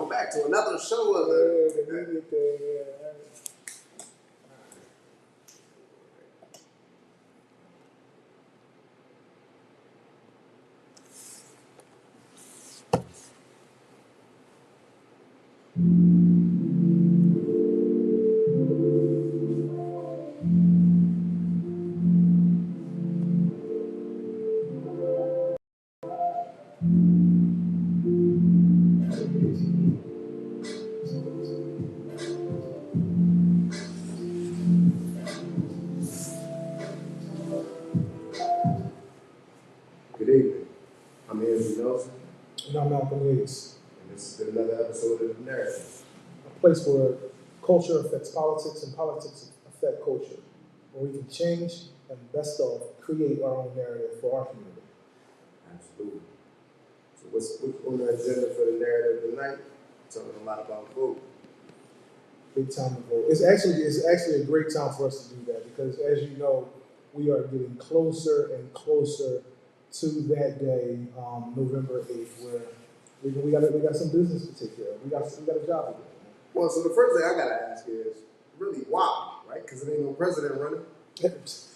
Welcome back to another show of the media thing. Yeah. Good evening. I'm Andrew Nelson, And I'm Malcolm Yates. and this has been another episode of The Narrative. A place where culture affects politics and politics affect culture, where we can change and best of create our own narrative for our community. Absolutely. So what's on the agenda for The Narrative tonight? Talking a lot about vote. Big time to vote. It's actually a great time for us to do that because, as you know, we are getting closer and closer to that day, November 8th, where we got some business to take care of. We got a job to do. Well, so the first thing I gotta ask is really why, right? Because there ain't no president running.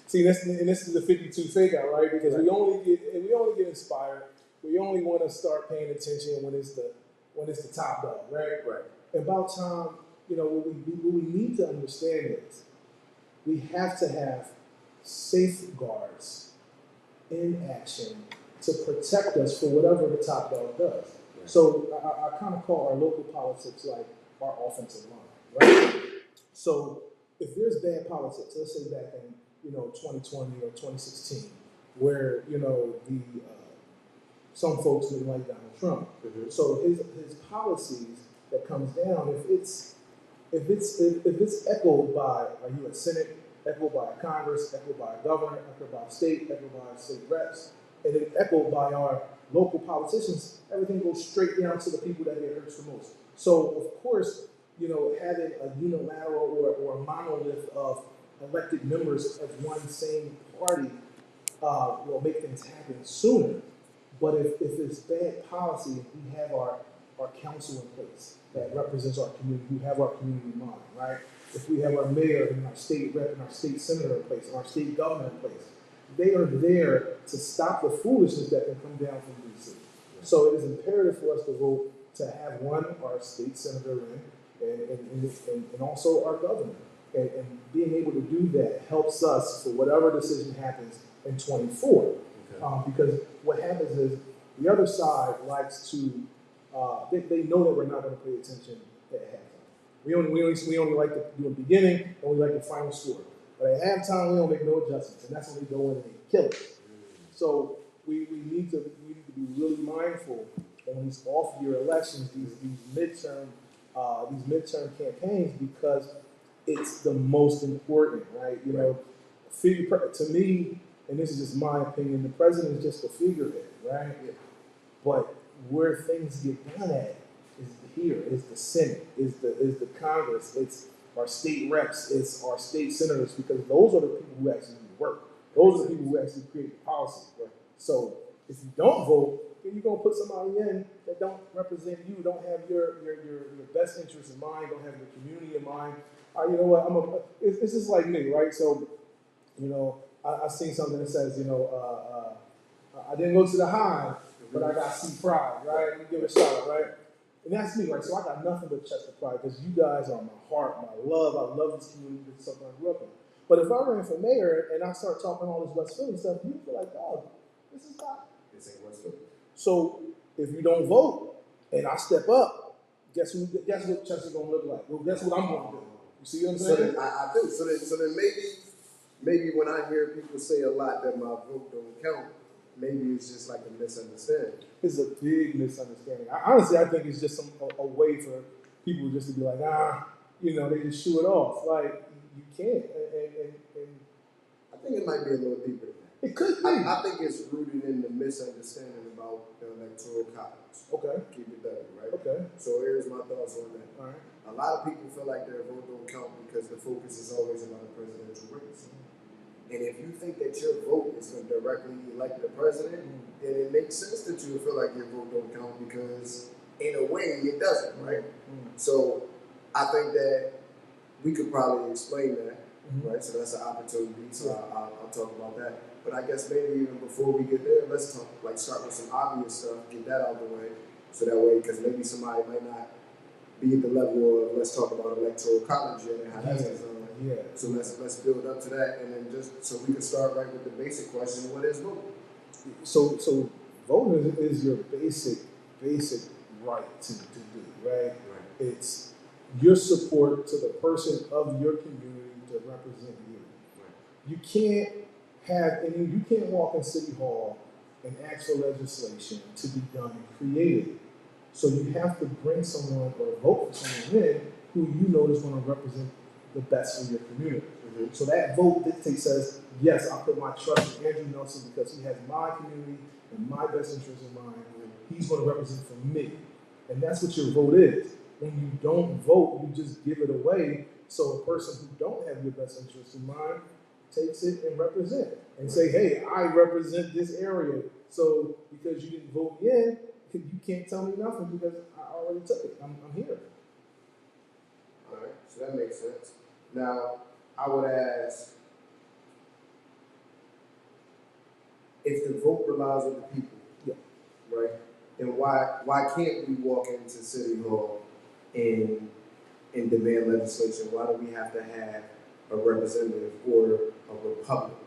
See, this is the 52 fake out, right? Because we only get inspired. We only want to start paying attention when it's the top dog, right? Right. About time, what we need to understand is we have to have safeguards in action to protect us for whatever the top dog does. Right. So I kind of call our local politics like our offensive line, right? So if there's bad politics, let's say back in 2020 or 2016, where some folks didn't like Donald Trump. Mm-hmm. So his policies that comes down, if it's echoed by a U.S. Senate, echoed by a Congress, echoed by a governor, echoed by a state, echoed by state reps, and then echoed by our local politicians, everything goes straight down to the people that get hurt the most. So of course, having a unilateral or a monolith of elected members of one same party will make things happen sooner. But if it's bad policy, if we have our council in place that represents our community, we have our community in mind, right? If we have our mayor and our state rep and our state senator in place and our state governor in place, they are there to stop the foolishness that can come down from DC. So it is imperative for us to vote to have our state senator in, and also our governor. And being able to do that helps us for whatever decision happens in 24. Okay. Because what happens is the other side likes to, they know that we're not going to pay attention at halftime. We only like to do the beginning and we like the final score. But at halftime, we don't make no adjustments, and that's when they go in and they kill us. So we need to be really mindful in these off-year elections, these midterm campaigns, because it's the most important, right? To me, and this is just my opinion, the president is just a figurehead, right? Yeah. But where things get done at is the Senate, is the Congress, it's our state reps, it's our state senators, because those are the people who actually do the work. Those are the people who actually create the policy. Right? So if you don't vote, then you're gonna put somebody in that don't represent you, don't have your best interests in mind, don't have your community in mind. You know what? It's just like me, right? So, I seen something that says, I didn't go to the high, but I got C Pride, right? Let me give it a shout out, right? And that's me, right? So I got nothing but Chester Pride because you guys are my heart, my love. I love this community. It's something I grew up in. But if I ran for mayor and I start talking all this West Philly stuff, you feel like, oh, this is not. This ain't West Philly. So if you don't vote and I step up, guess what Chester's gonna look like? Well, guess what I'm gonna do? You see what I'm saying? So then, I do. So then maybe when I hear people say a lot that my vote don't count, maybe it's just like a misunderstanding. It's a big misunderstanding. Honestly, I think it's just a way for people just to be like, they just shoo it off. Like, you can't. And I think it might be a little deeper than that. It could be. I think it's rooted in the misunderstanding about the electoral college. Okay. Keep it better, right? Okay. So here's my thoughts on that. All right. A lot of people feel like their vote don't count because the focus is always about a presidential race. And if you think that your vote is going to directly elect the president, then it makes sense that you feel like your vote don't count because in a way it doesn't, right? So I think that we could probably explain that, right? So that's an opportunity. So I'll talk about that. But I guess maybe even before we get there, let's talk, like start with some obvious stuff, get that out of the way, so that way, because maybe somebody might not be at the level of, let's talk about electoral college yet and how that's designed. Yeah. So let's build up to that, and then just so we can start right with the basic question: what is voting? So voting is your basic right to do, right? It's your support to the person of your community to represent you. You can't you can't walk in City Hall and ask for legislation to be done and created. So you have to bring someone or vote for someone in who you know is going to represent the best for your community. So that vote dictates, says, yes, I put my trust in Andrew Nelson because he has my community and my best interest in mind. He's going to represent for me. And that's what your vote is. When you don't vote, you just give it away. So a person who don't have your best interest in mind takes it and represent and say, hey, I represent this area. So because you didn't vote in, you can't tell me nothing because I already took it. I'm here. All right, so that makes sense. Now, I would ask, if the vote relies on the people, right? Then why can't we walk into City Hall and demand legislation? Why do we have to have a representative or a republic?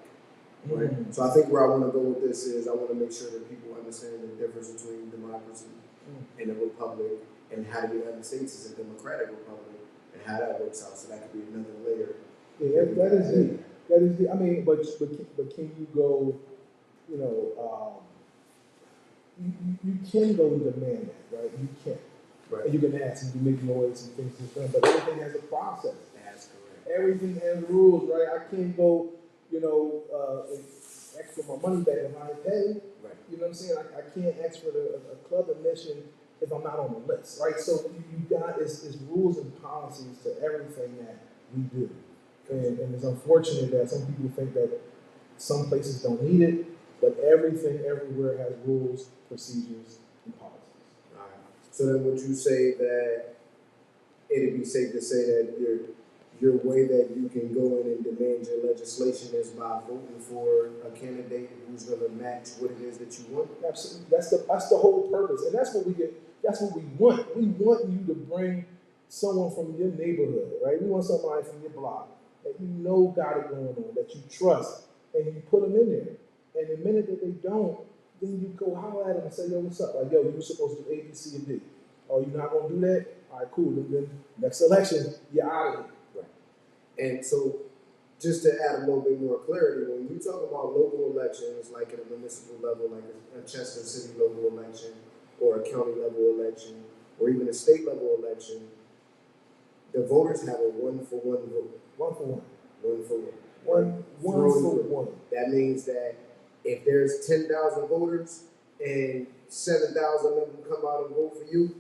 Right. So I think where I want to go with this is I want to make sure that people understand the difference between democracy and a republic, and how the United States is a democratic republic, and how that works out. So that could be another layer. Yeah, that is deep. That is deep. I mean, but can you go? You know, you can go and demand that, right? You can. Right. And you can ask and you can make noise and things like that, but everything has a process. That's correct. Everything has rules, right? I can't go, ask for my money back if I ain't paid. Right. You know what I'm saying? I can't ask for a club admission if I'm not on the list, right? So you got is rules and policies to everything that we do. And it's unfortunate that some people think that some places don't need it, but everything everywhere has rules, procedures, and policies. All right. So then would you say that it'd be safe to say that your way that you can go in and demand your legislation is by voting for a candidate who's going to match what it is that you want? Absolutely. That's the whole purpose. And that's what we get. That's what we want. We want you to bring someone from your neighborhood, right? We want somebody from your block that you know got it going on, that you trust, and you put them in there. And the minute that they don't, then you go holler at them and say, yo, what's up? Like, yo, you were supposed to do A, B, C, and D. Oh, you're not going to do that? All right, cool. Then next election, you're out of here. Right. And so, just to add a little bit more clarity, when we talk about local elections, like at a municipal level, like a Chester City local election, or a county level election, or even a state level election, the voters have a one-for-one vote. One for one. One for one. One for one. That means that if there's 10,000 voters and 7,000 of them come out and vote for you,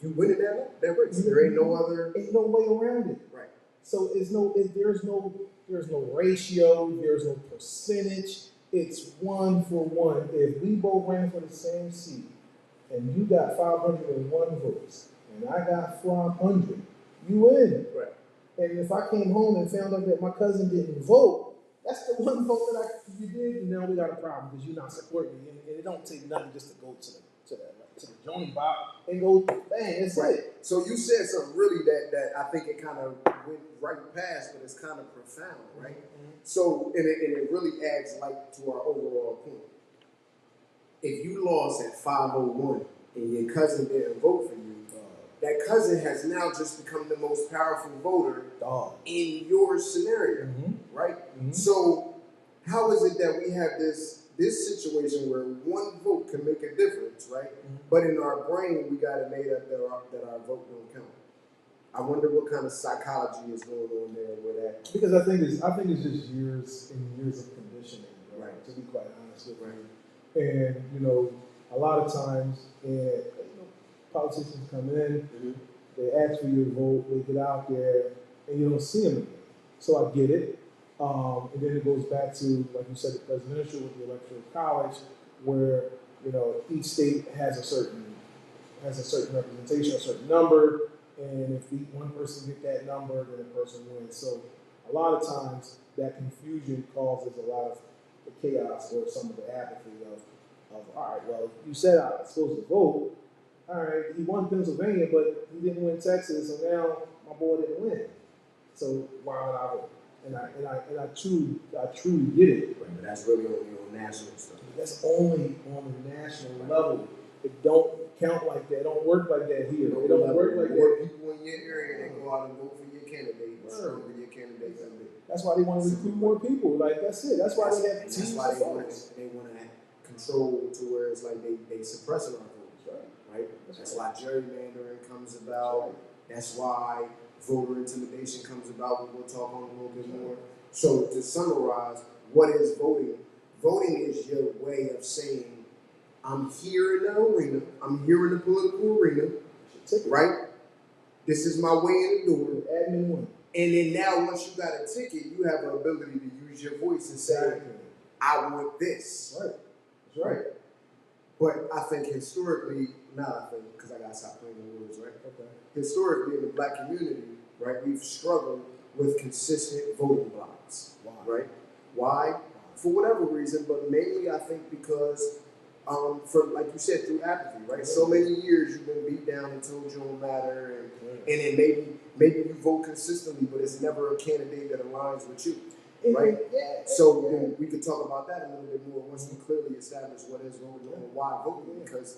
you win in that race. There ain't no other. Ain't no way around it. Right. So there's no ratio. There's no percentage. It's one for one. If we both ran for the same seat, and you got 501 votes, and I got 400, you win. Right. And if I came home and found out that my cousin didn't vote, that's the one vote that you did, and now we got a problem because you're not supporting me. And it don't take nothing just to go to the joint box and go, bang, that's right. it. So you said something really that I think it kind of went right past, but it's kind of profound, right? Mm-hmm. So, and it really adds light to our overall point. If you lost at 501 and your cousin didn't vote for you, that cousin has now just become the most powerful voter in your scenario, right? Mm-hmm. So how is it that we have this situation where one vote can make a difference, right? Mm-hmm. But in our brain, we got it made up that our vote don't count. I wonder what kind of psychology is going on there with that. Because I think it's just years and years of conditioning, right? To be quite honest with you. And a lot of times, politicians come in, they ask for your vote, they get out there, and you don't see them again. So I get it. And then it goes back to, like you said, the presidential with the electoral college, where each state has a certain has a certain representation, a certain number, and if one person get that number, then the person wins. So a lot of times that confusion causes a lot of the chaos or some of the apathy of all right, well, you said I was supposed to vote. All right, he won Pennsylvania, but he didn't win Texas, so now my boy didn't win. So why would I vote? And I truly get it. Right, but that's really only on national stuff. That's only on the national level. It don't count like that. It don't work like that here. It don't work like more that. people in your area that go out and vote for your candidate, the stronger your candidate gonna be. That's why they want to recruit more people. Like that's it. That's why they have And teams. that's why they want to control to where it's like they suppressing our votes, right? That's why gerrymandering comes about. That's why voter intimidation comes about. We'll talk on a little bit more. So to summarize, what is voting? Voting is your way of saying, I'm here in the arena. I'm here in the political arena, right? This is my way in the door. Admin one. And then now, once you got a ticket, you have the ability to use your voice and say, I want this. Right. That's right. But I think historically, because I got to stop playing the words, right? Okay. Historically, in the black community, right, we've struggled with consistent voting blocks. Why? Right? Why? For whatever reason, but mainly I think because, for like you said, through apathy, right? So many years you've been beat down and told you don't matter, and then maybe you vote consistently, but it's never a candidate that aligns with you, right? So then we could talk about that a little bit more once we clearly establish what is voting and why voting, because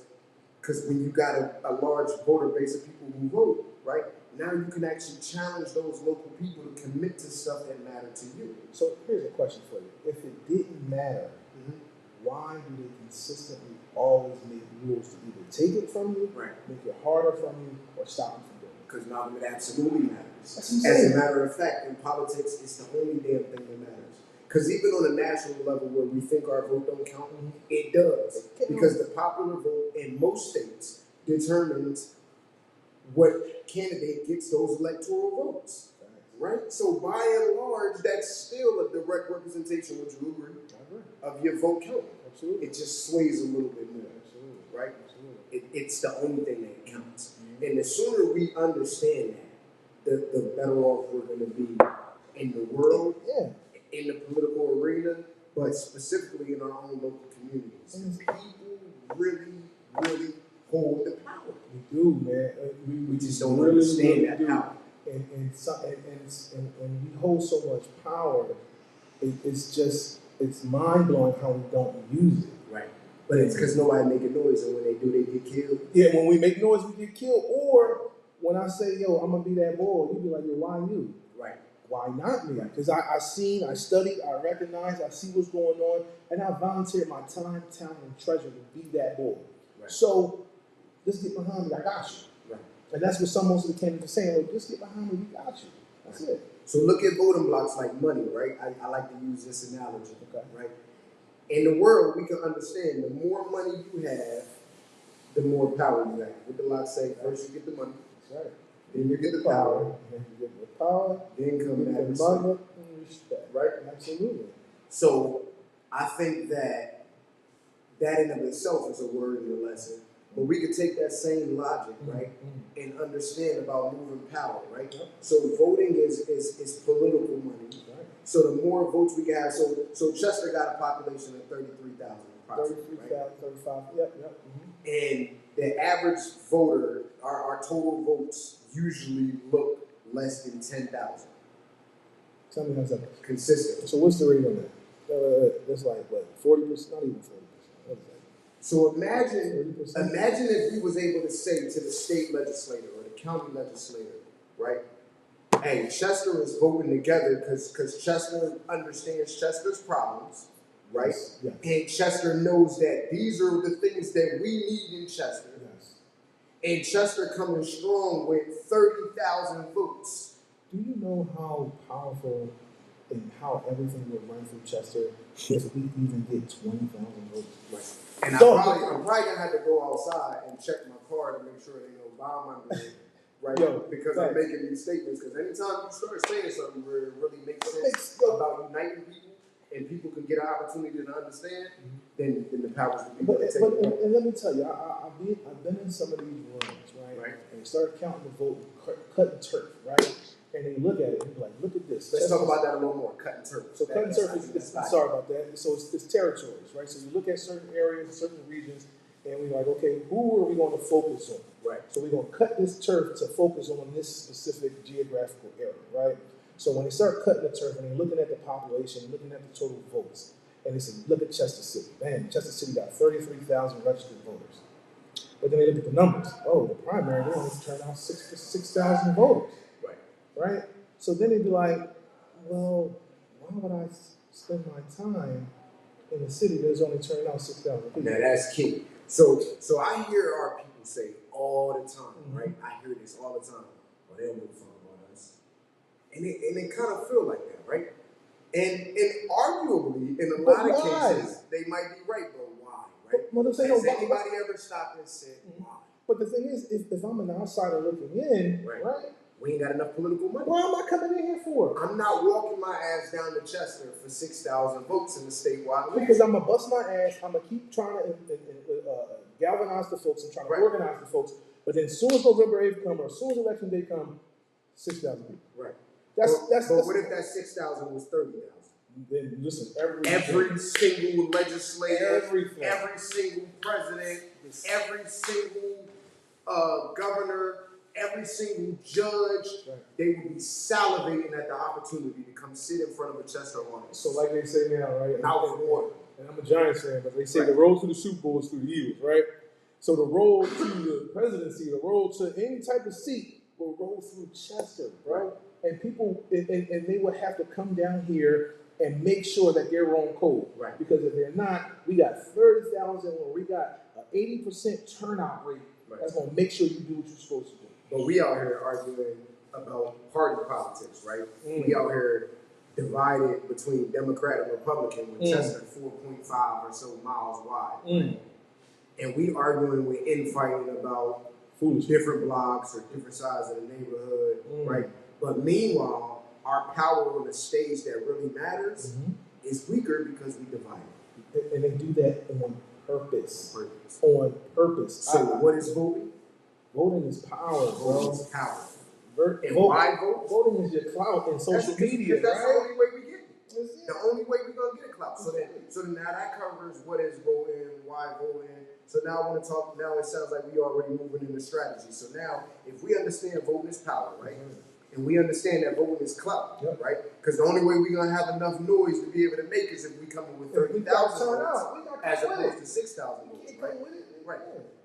when you got a large voter base of people who vote, right? Now you can actually challenge those local people to commit to stuff that matter to you. So here's a question for you. If it didn't matter, why do they consistently always make rules to either take it from you, make it harder from you, or stop you from doing it? Because now it absolutely matters. That's As a matter of fact, in politics, it's the only damn thing that matters. Because even on a national level where we think our vote don't count, it does. Because the popular vote in most states determines what candidate gets those electoral votes. Right? So by and large, that's still a direct representation, would you agree, of your vote count. Absolutely. It just sways a little bit more. Absolutely. Right? Absolutely. It's the only thing that counts. And the sooner we understand that, the better off we're going to be in the world, in the political arena, but specifically in our own local communities. People really, really hold the power. We do, man. We just don't understand that power. And we hold so much power. It's mind blowing how we don't use it. Right. But it's because nobody making noise, and when they do, they get killed. Yeah, when we make noise, we get killed. Or when I say, yo, I'm gonna be that boy, you be like, yo, why you? Right. Why not me? Because I studied, I recognize, I see what's going on, and I volunteered my time, talent, and treasure to be that boy. Right. So just get behind me, I got you. Right. And that's what most of the candidates are saying. Like, just get behind me, we got you. That's it. So look at voting blocks like money, right? I like to use this analogy, right? In the world, we can understand the more money you have, the more power you have. What the lot say? First you get the money. That's right. Then you get the power. Then you get the power. Then come the that money and respect. Right? Absolutely. So I think that in of itself is a word in the lesson. But we could take that same logic, right, and understand about moving power, right? So voting is political money. Right. So the more votes we have, so Chester got a population of 33,000. 33,000, 35. Yep. And the average voter, our total votes usually look less than 10,000. Tell me how's that? Consistent. So what's the rate on that? That's like what, 40%? Not even 40%. What is that? So imagine if we was able to say to the state legislator or the county legislator, right? Hey, Chester is voting together because Chester understands Chester's problems, right? Yes. And Chester knows that these are the things that we need in Chester. Yes. And Chester coming strong with 30,000 votes. Do you know how powerful and how everything would run through Chester if we even get 20,000 votes? Right. And I'm probably gonna have to go outside and check my car to make sure there ain't no bomb under it, right? Because I'm making these statements. Because anytime you start saying something where it really makes sense about uniting people, and people can get an opportunity to understand, then the powers that be But, will take but it. and let me tell you, I've been in some of these rooms, right? Right. And you start counting the vote, cutting turf, right? And then you look at it and be like, look at this. Let's talk about that a little more. Cutting turf. So cutting turf is sorry about that. So it's territories, right? So you look at certain areas, certain regions, and we're like, okay, who are we going to focus on? Right. So we're going to cut this turf to focus on this specific geographical area, right? So when they start cutting the turf and they're looking at the population, looking at the total votes, and they say, look at Chester City. Man, Chester City got 33,000 registered voters. But then they look at the numbers. Oh, the primary, they only turned out 6,000 voters. Right. Right? So then they'd be like, well, why would I spend my time in a city that's only turning out 6,000 people? Now that's key. So I hear our people say all the time, right? I hear this all the time. Well, they don't give a fuck about us. And it kind of feel like that, right? And arguably, in a lot of cases, they might be right, but why, right? Has anybody ever stopped and said, why? But the thing is, if I'm an outsider looking in, right? We ain't got enough political money. What am I coming in here for? I'm not walking my ass down to Chester for 6,000 votes in the statewide election. Because I'm going to bust my ass. I'm going to keep trying to galvanize the folks and trying to organize the folks. But then as soon as November 8th comes, or as soon as election day comes, 6,000 people. Right. But what if that 6,000 was 30,000? Then listen, every single legislator, everything. Every single president, every single governor, every single judge, they would be salivating at the opportunity to come sit in front of a Chester audience. So like they say now, right? Mouth water. And I'm a Giants fan, but they say the road to the Super Bowl is through the Eagles, right? So the road to the presidency, the road to any type of seat will roll through Chester, bro. And people, and they would have to come down here and make sure that they're on code. Right. Because if they're not, we got 30,000 or we got an 80% turnout rate. Right. That's going to make sure you do what you're supposed to do. But we out here arguing about party politics, right? We out here divided between Democrat and Republican with Chester 4.5 or so miles wide. And we arguing, we're infighting about different blocks or different sides of the neighborhood, right? But meanwhile, our power on the stage that really matters is weaker because we divide. And they do that on purpose. On purpose. So what is voting? Voting is power, bro. Voting is power. And why vote? Voting is your clout in social media. That's the only way we get it. The only way we're going to get a clout. So then now that covers what is voting, why voting. So now I want to talk, now it sounds like we already moving into strategy. So now, if we understand voting is power, right? And we understand that voting is clout, right? Because the only way we're going to have enough noise to be able to make is if we come in with 30,000 votes as opposed to 6,000 votes, right? Right.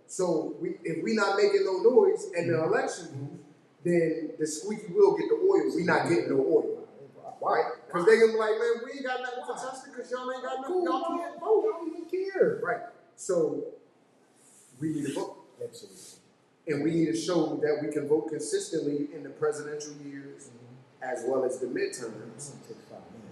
So if we not making no noise in the election booth, then the squeaky wheel get the oil. We not getting no oil, right? Because they gonna be like, man, we ain't got nothing for Chester because y'all ain't got nothing. Y'all can't vote. Y'all don't even care. Right. So we need to vote. Absolutely. And we need to show that we can vote consistently in the presidential years as well as the midterms.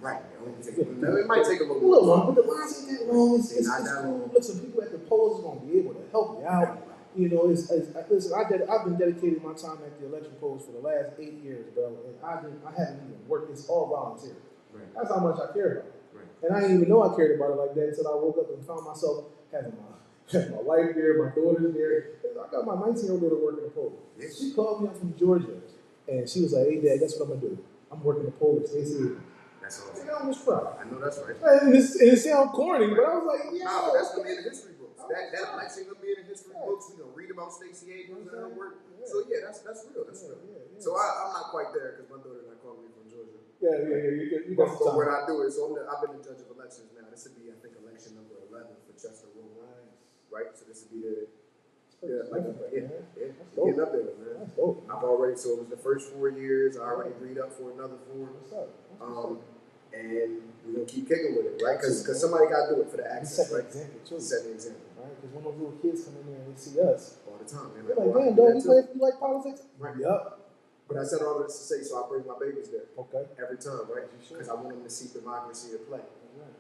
Right. It might take a little more. But the lines ain't that long. It's cool. Listen, people at the polls are going to be able to help you out. You know, listen, I've been dedicating my time at the election polls for the last 8 years, bro. And I haven't even worked. It's all volunteer. Right. That's how much I care about it. Right. And I didn't even know I cared about it like that until I woke up and found myself having my wife there, my daughter's there. I got my 19-year-old daughter working the poll. Yes. She called me up from Georgia, and she was like, "Hey, Dad, guess what I'm gonna do? I'm working the poll at Stacey." That's all. I was proud. I know that's right. And it sounds corny, but I was like, "Yeah." No, that's gonna be in the history books. That election gonna be in the history books. We gonna read about Stacey Abrams and her work. So yeah, that's real. That's real. So I'm not quite there because my daughter not calling me from Georgia. You But what I do is, I've been the judge of elections now. This would be, I think, election number 11 for Chester Road. Right? So this would be getting up there, man. I've already, so it was the first 4 years. I already agreed up for another 4. And we're gonna keep kicking with it, right? Because somebody got to do it for the access, right? Set the example. Right? Because when those little kids come in there and they see us all the time, man. They're like, damn, dog, you like politics? Right. Yup. But I said all this to say, so I bring my babies there. Okay. Every time, right? Because I want them to see democracy at play.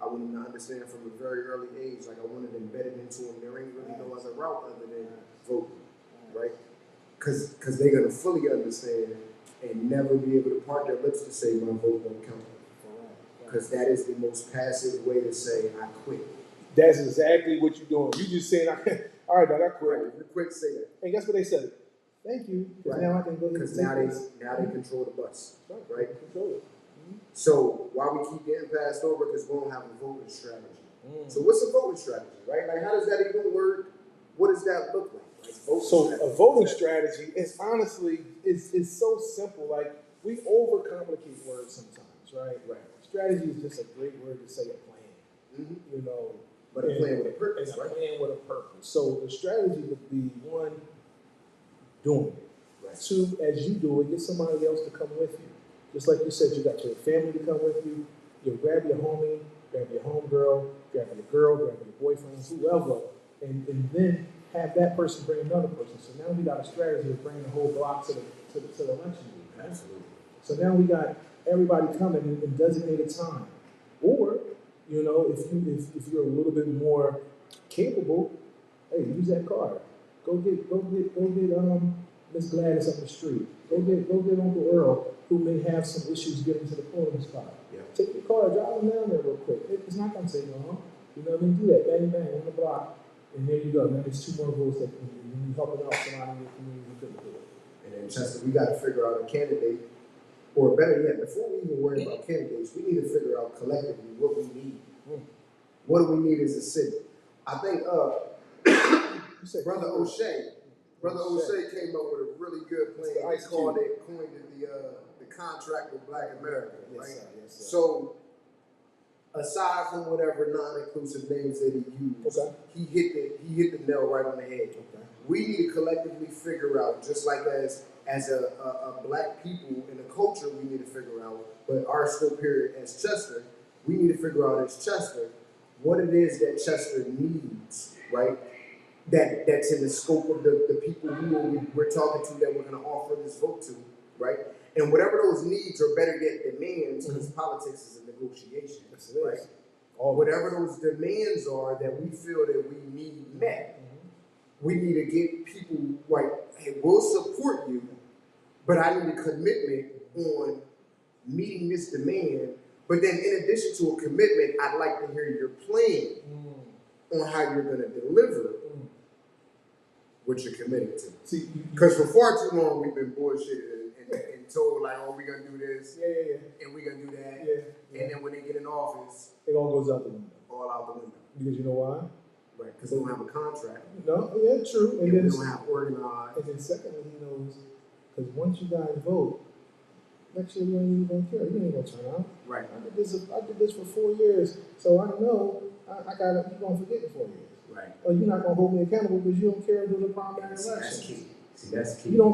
I want them to understand from a very early age, like I want it embedded into them. There ain't really no other route other than voting, right? Because they're going to fully understand and never be able to part their lips to say my vote don't count. Because that is the most passive way to say, I quit. That's exactly what you're doing. You just saying, all right, dog, I quit. Right, you quit, say that. And guess what they said? Thank you, because Right. now I can go ahead and Because take now this. they control the bus, right? Control it. So why we keep getting passed over? Because we don't have a voting strategy. Mm. So what's a voting strategy, right? Like, how does that even work? What does that look like? So a voting strategy is honestly is so simple. Like we overcomplicate words sometimes, right? Right. Strategy is just a great word to say a plan. Mm-hmm. You know, but a plan with a purpose, and right? A plan with a purpose. So the strategy would be one, doing it. Right. Two, as you do it, get somebody else to come with you. Just like you said, you got your family to come with you. You grab your homie, grab your homegirl, grab your girl, grab your boyfriend, whoever, and then have that person bring another person. So now we got a strategy of bringing the whole block to the election week. Absolutely. So now we got everybody coming in designated time. Or, you know, if you're a little bit more capable, hey, use that card. Go get Miss Gladys up the street. Go get Uncle Earl, who may have some issues getting to the polling spot. Yeah. Take your car, drive them down there real quick. It's not gonna take long. You know what I mean? Do that, bang bang on the block, and there you go. Now there's two more votes that you helping out somebody in your community who couldn't do it. And then Chester, we got to figure out a candidate, or better yet, before we even worry about candidates, we need to figure out collectively what we need. What do we need as a city? I think Brother O'Shea came up with a really good plan. He coined it the contract with Black America, right? Yes, sir. Yes, sir. So aside from whatever non-inclusive names that he used, Okay. he hit the nail right on the head. Okay. We need to collectively figure out, just like as a black people in a culture, we need to figure out, but our scope here as Chester, we need to figure out as Chester what it is that Chester needs, right? That's in the scope of the people who we're talking to that we're going to offer this vote to, right? And whatever those needs, or better yet, demands, because politics is a negotiation, Yes, it right? is. Whatever those demands are that we feel that we need met, we need to get people like, hey, we'll support you, but I need a commitment on meeting this demand. But then in addition to a commitment, I'd like to hear your plan on how you're going to deliver what you're committed to. See, because for far too long we've been bullshitted and told like, oh, we're going to do this, and we're going to do that, and then when they get in office, it all goes out the window. All out the window. Because you know why? Right, because they don't have a contract. No, yeah, true. And then they don't have organized. And then secondly, he knows, because once you guys vote, next year you ain't even care. You ain't gonna turn out. Right. I did this for 4 years, so I know you're gonna forget in 4 years. Right. Or you're not gonna hold me accountable because you don't care to do the primary election. That's key. See, that's key. You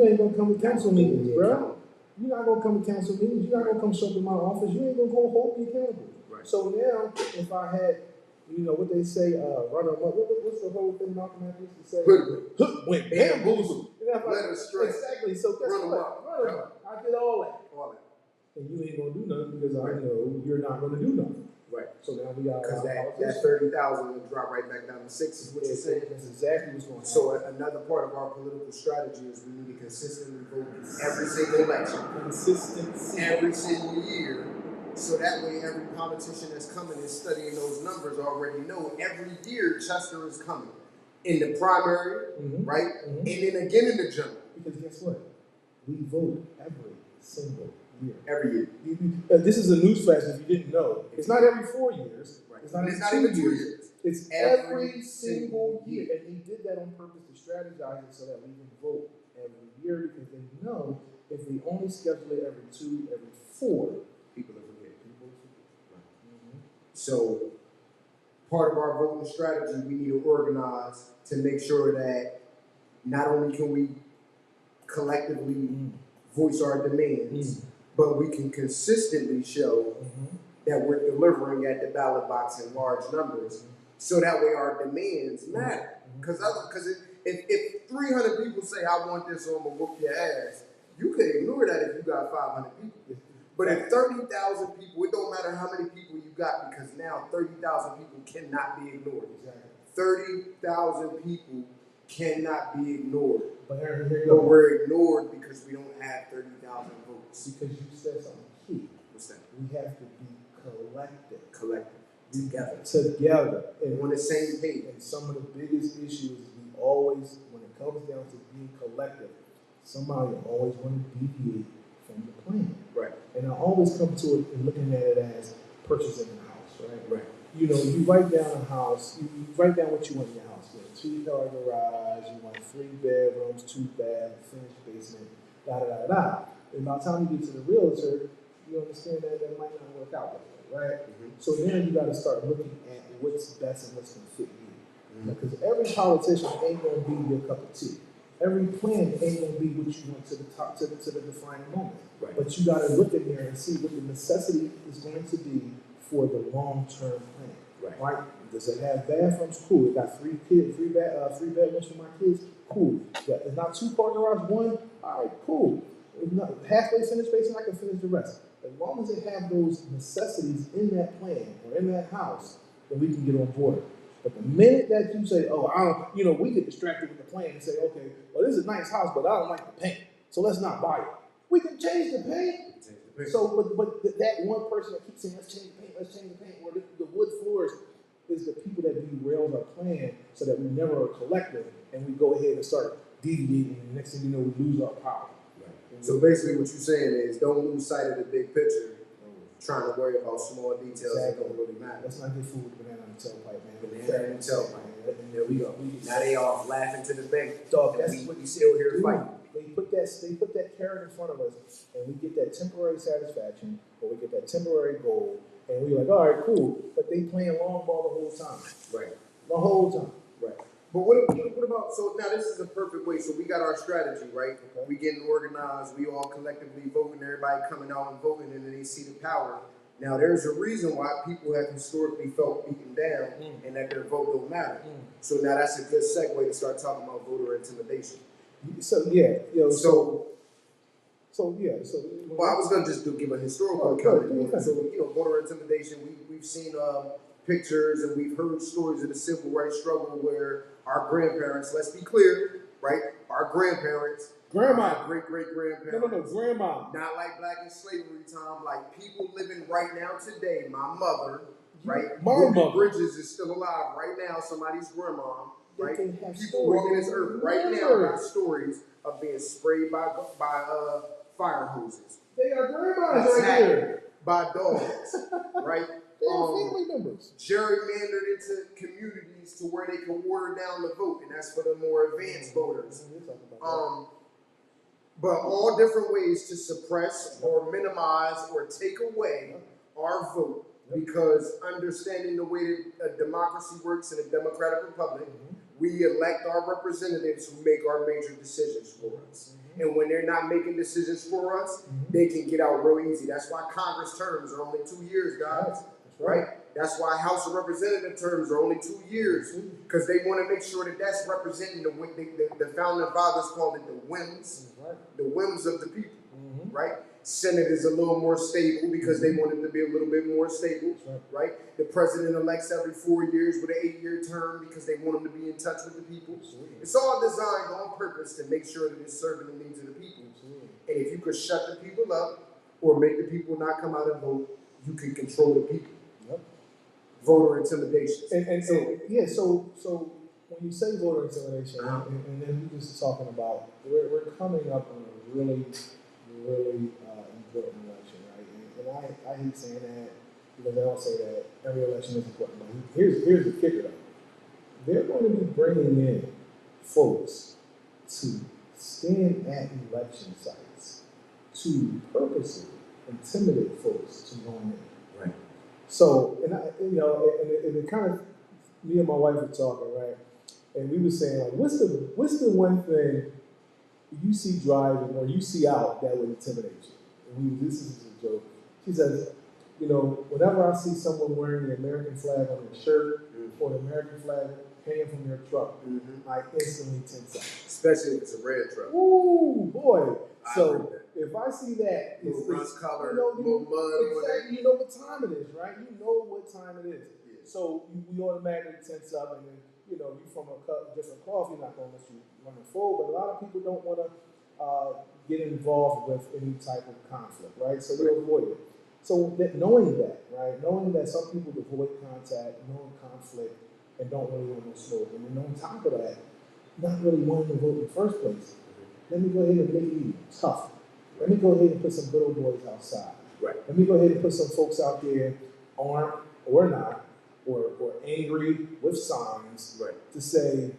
ain't gonna come to council meetings, bro. You're not gonna come to council meetings. You're not gonna come show up in my office. You ain't gonna go hold me accountable. Right. So now, if I had, you know, what they say, run them up. What's the whole thing Malcolm X used to say? Hoodwink, bamboozle. Let us straight. Exactly. So guess Run 'em what? up. Run 'em up. I did all that. All that. And you ain't gonna do nothing because I know you're not gonna do nothing. Right. So now we got because that 30,000 will drop right back down to 6 is what you're saying. That's exactly what's going on. So another part of our political strategy is we need to consistently vote every single election. Consistency. Every single year. So that way every politician that's coming and studying those numbers already know every year Chester is coming. In the primary, right? And then again in the general. Because guess what? We vote every single year. Every year. This is a newsflash if you didn't know. It's not every 4 years. Right. It's not, even 2 years. It's every single year. And they did that on purpose to strategize it so that we can vote every year because they know if we only schedule it every 2, every 4, people will forget. So part of our voting strategy, we need to organize to make sure that not only can we collectively voice our demands, but we can consistently show that we're delivering at the ballot box in large numbers, so that way our demands matter. Because if 300 people say, I want this or I'm going to whoop your ass, you could ignore that if you got 500 people. But if 30,000 people, it don't matter how many people you got, because now 30,000 people cannot be ignored. 30,000 people cannot be ignored. But we're ignored because we don't have 30,000 votes. Because you said something key. What's that? We have to be collective, together, together, and on the same page. And some of the biggest issues we always, when it comes down to being collective, somehow you always want to deviate from the plan. Right. And I always come to it and looking at it as purchasing a house, right? Right. You know, you write down a house, you write down what you want in your house. You want a 2-car garage, you want 3 bedrooms, 2 baths, finished basement, da da da da. And by the time you get to the realtor, you understand that that might not work out that way, right? Mm-hmm. So then you got to start looking at what's best and what's going to fit you. Because every politician ain't going to be your cup of tea. Every plan ain't going to be what you want to the top, to the defining moment. Right. But you got to look in there and see what the necessity is going to be for the long-term plan. Right? Does it have bathrooms? Cool. It got 3 bedrooms for my kids? Cool. It's not 2-car garage, 1? All right, cool. It's not halfway finished basement, I can finish the rest. As long as it have those necessities in that plan or in that house, then we can get on board. But the minute that you say, oh, I don't, you know, we get distracted with the plan and say, okay, well, this is a nice house, but I don't like the paint, so let's not buy it. We can change the paint. So, but that one person that keeps saying, let's change the paint, or the wood floors, is the people that derails our plan so that we never are collective and we go ahead and start deviating, and the next thing you know, we lose our power. Right. So basically what you're saying is don't lose sight of the big picture, trying to worry about small details that don't really matter. Let's not get fooled with banana on the tailpipe, man. Banana in the tailpipe. There we go. Now they off laughing to the bank. Dog, that's what we still here fighting. They put that carrot in front of us, and we get that temporary satisfaction, or we get that temporary goal, and we're like, all right, cool. But they playing long ball the whole time. Right. The whole time. Right. But what about, so now this is a perfect way. So we got our strategy, right? Okay. We getting organized. We all collectively voting. Everybody coming out and voting, and then they see the power. Now, there's a reason why people have historically felt beaten down and that their vote don't matter. So now that's a good segue to start talking about voter intimidation. So, yeah. You know, so well, I was going to just give a historical account. So, you know, voter intimidation, we've seen pictures and we've heard stories of the civil rights struggle where our grandparents, let's be clear, right? Our grandparents, grandma, great-great-grandparents. No, grandma. Not like black in slavery time, like people living right now today. My mother, right? My mother. Bridges is still alive right now, somebody's grandma, right? People walking this earth right now got stories of being sprayed by fire hoses. They are grandmas right here. By dogs, right? They are family members. Gerrymandered into communities to where they can water down the vote, and that's for the more advanced voters. But all different ways to suppress or minimize or take away our vote, because understanding the way that a democracy works in a democratic republic, we elect our representatives who make our major decisions for us. And when they're not making decisions for us, they can get out real easy. That's why Congress terms are only 2 years, guys. Right? That's why House of Representative terms are only 2 years, because they want to make sure that that's representing the founding fathers called it the whims of the people, right? Senate is a little more stable because they want it to be a little bit more stable, right? The president elects every 4 years with an 8-year term because they want him to be in touch with the people. It's all designed on purpose to make sure that it's serving the needs of the people. And if you could shut the people up or make the people not come out and vote, you can control the people. Voter intimidation. So when you say voter intimidation, and then we just talking about, we're coming up on a really, really important election, right? And I hate saying that because I don't say that every election is important. But here's the kicker though. They're going to be bringing in folks to stand at election sites to purposely intimidate folks to go in. Right. So, and it kind of, me and my wife were talking, right? And we were saying, like, what's the one thing you see driving or you see out that would intimidate you? And this is a joke. She says, you know, whenever I see someone wearing the American flag on their shirt or the American flag hanging from their truck, I instantly tense up. Especially if it's a red truck. Ooh, boy. So if I see that, it's rust color, little mud. Exactly, you know what time it is, right? You know what time it is. Yeah. So we automatically tense up, and then, you know, you from a different cloth, you're not going to let you run the full, but a lot of people don't want to get involved with any type of conflict, right? So they'll avoid it. So knowing that some people avoid contact, knowing conflict, and don't really want no smoke, and then on top of that, not really wanting to vote in the first place. Let me go ahead and make it even tougher. Let me go ahead and put some little boys outside. Right. Let me go ahead and put some folks out there, armed or not, or angry with signs, Right. to say,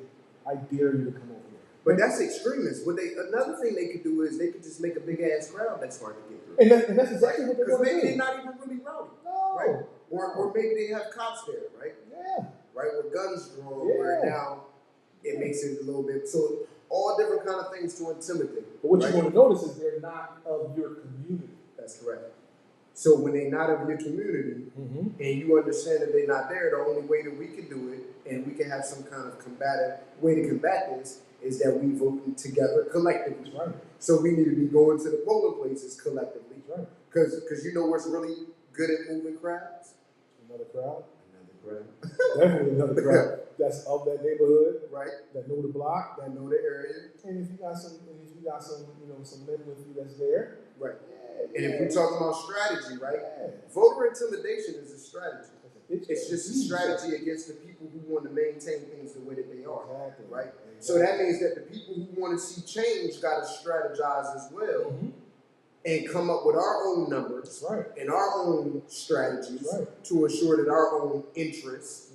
I dare you to come over here. But that's extremist. Another thing they could do is they could just make a big ass crowd that's hard to get through. And that's exactly what they're Because going to maybe do. they're not even really rowdy. No. Right? Or maybe they have cops there, right? Yeah. Right, with guns drawn, Yeah. where now it makes it a little bit, so all different kind of things to intimidate. But what right? you want to notice is they're not of your community. That's correct. So when they're not of your community, and you understand that they're not there, the only way that we can do it, and we can have some kind of combative way to combat this, is that we vote together collectively. That's right. So we need to be going to the polling places collectively. That's right. Because you know what's really good at moving crowds? Another crowd. Another crowd. Definitely another crowd. That's of that neighborhood, Right? that know the block. That know the area. And if you got some, some men with you that's there. Right. Yeah, And if we're talking about strategy, right? yeah. Voter intimidation is a strategy. It's It's just a strategy against the people who want to maintain things the way that they are. Exactly. Right? Exactly. So that means that the people who want to see change got to strategize as well and come up with our own numbers That's right. and our own strategies That's right. to ensure that our own interests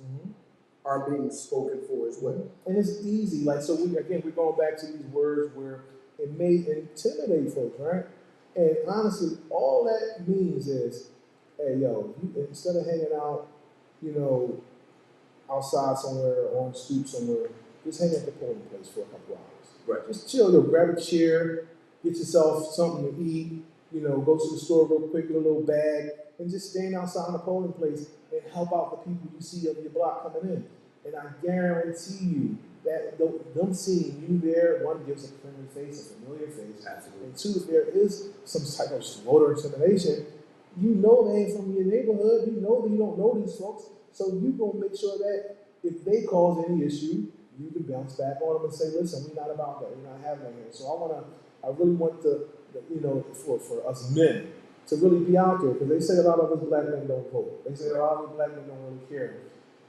are being spoken for as well. And it's easy. Like, so we're going back to these words where it may intimidate folks, right? And honestly, all that means is, hey, yo, you, instead of hanging out, outside somewhere or on the stoop somewhere, just hang at the polling place for a couple hours. Right. Just chill, grab a chair, get yourself something to eat, go to the store real quick, get a little bag, and just stand outside the polling place and help out the people you see of your block coming in. And I guarantee you that them seeing you there, one, gives a friendly face, a familiar face. Absolutely. And two, if there is some type of voter intimidation, they ain't from your neighborhood, that you don't know these folks, so you gonna make sure that if they cause any issue, you can bounce back on them and say, listen, we're not about that, we're not having that here. So I really want for us men to really be out there, because they say a lot of us black men don't vote. They say a lot of us black men don't really care.